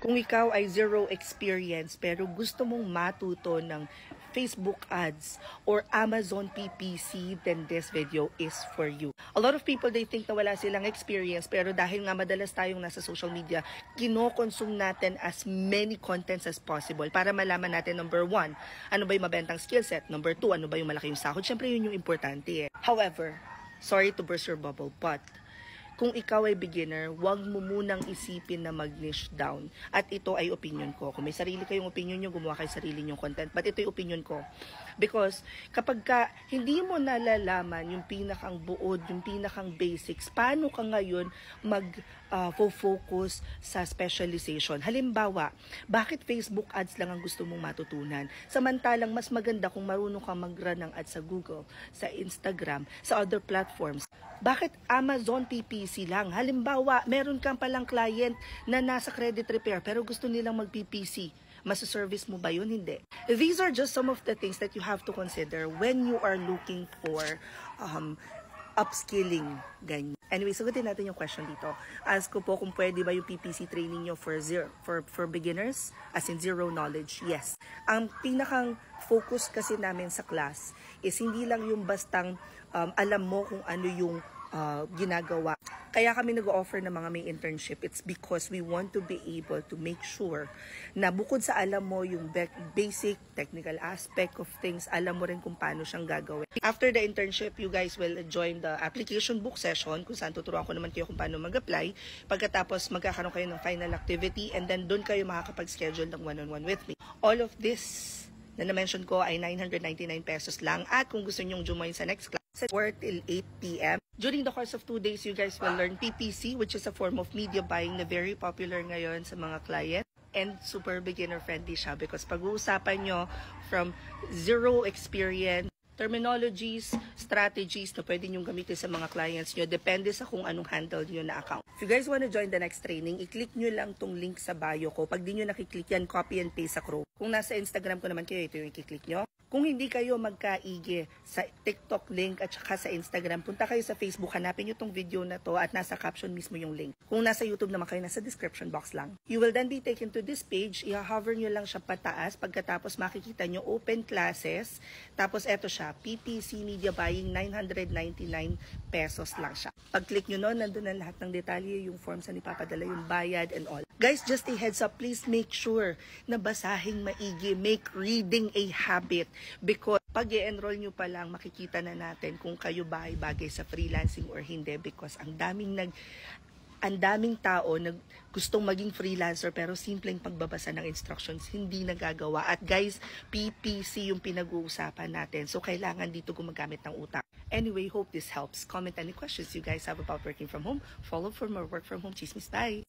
Kung ikaw ay zero experience pero gusto mong matuto ng Facebook ads or Amazon PPC, then this video is for you. A lot of people, they think na wala silang experience, pero dahil nga madalas tayong nasa social media, kino-consume natin as many contents as possible para malaman natin, number 1, ano ba yung mabentang skill set? Number 2, ano ba yung malaki yung sahod? Siyempre, yun yung importante eh. However, sorry to burst your bubble, but kung ikaw ay beginner, huwag mo munang isipin na mag-niche down. At ito ay opinion ko. Kung may sarili kayong opinion nyo, gumawa kayo sarili nyong content. But ito ay opinion ko. Because kapag hindi mo nalalaman yung pinakang buod, yung pinakang basics, paano ka ngayon mag-focus sa specialization? Halimbawa, bakit Facebook ads lang ang gusto mong matutunan? Samantalang mas maganda kung marunong kang mag-run ng ads sa Google, sa Instagram, sa other platforms. Bakit Amazon PPC lang? Halimbawa, meron kang palang client na nasa credit repair pero gusto nilang mag-PPC. Masaservice mo ba yun? Hindi. These are just some of the things that you have to consider when you are looking for upskilling. Ganyan. Anyway, sagutin natin yung question dito. Ask ko po kung pwede ba yung PPC training nyo for beginners, as in zero knowledge. Yes. Ang pinakang focus kasi namin sa class is hindi lang yung bastang alam mo kung ano yung ginagawa. Kaya kami nag-offer ng mga may internship. It's because we want to be able to make sure na bukod sa alam mo yung basic technical aspect of things, alam mo rin kung paano siyang gagawin. After the internship, you guys will join the application book session kung saan tuturuan ko naman kayo kung paano mag-apply. Pagkatapos, magkakaroon kayo ng final activity and then doon kayo makakapag-schedule ng one-on-one with me. All of this na na-mention ko ay 999 pesos lang. At kung gusto nyong join sa next class, work till 8 p.m. During the course of 2 days, you guys will learn PPC, which is a form of media buying na very popular ngayon sa mga client. And super beginner friendly siya because pag-uusapan nyo from zero experience, terminologies, strategies na pwede nyong gamitin sa mga clients nyo. Depende sa kung anong handle nyo na account. If you guys want to join the next training, i-click nyo lang tong link sa bio ko. Pag di nyo nakiklik yan, copy and paste sa Chrome. Kung nasa Instagram ko naman kayo, ito yung i-click nyo. Kung hindi kayo magkaigi sa TikTok link at saka sa Instagram, punta kayo sa Facebook, hanapin nyo tong video na to at nasa caption mismo yung link. Kung nasa YouTube naman kayo, nasa description box lang. You will then be taken to this page, i-hover nyo lang siya pataas, pagkatapos makikita nyo open classes, tapos eto siya, PPC Media Buying, 999 pesos lang siya. Pag-click nyo nun, nandun na lahat ng detalye, yung forms na ipapadala, yung bayad and all. Guys, just a heads up, please make sure na basahing maigi, make reading a habit. Because pag i-enroll nyo pa lang, makikita na natin kung kayo ba ay bagay sa freelancing or hindi. Because ang daming tao na gustong maging freelancer pero simpleng pagbabasa ng instructions hindi nagagawa. At guys, PPC yung pinag-uusapan natin. So kailangan dito gumagamit ng utak. Anyway, hope this helps. Comment any questions you guys have about working from home. Follow for more work from home chismis. Bye!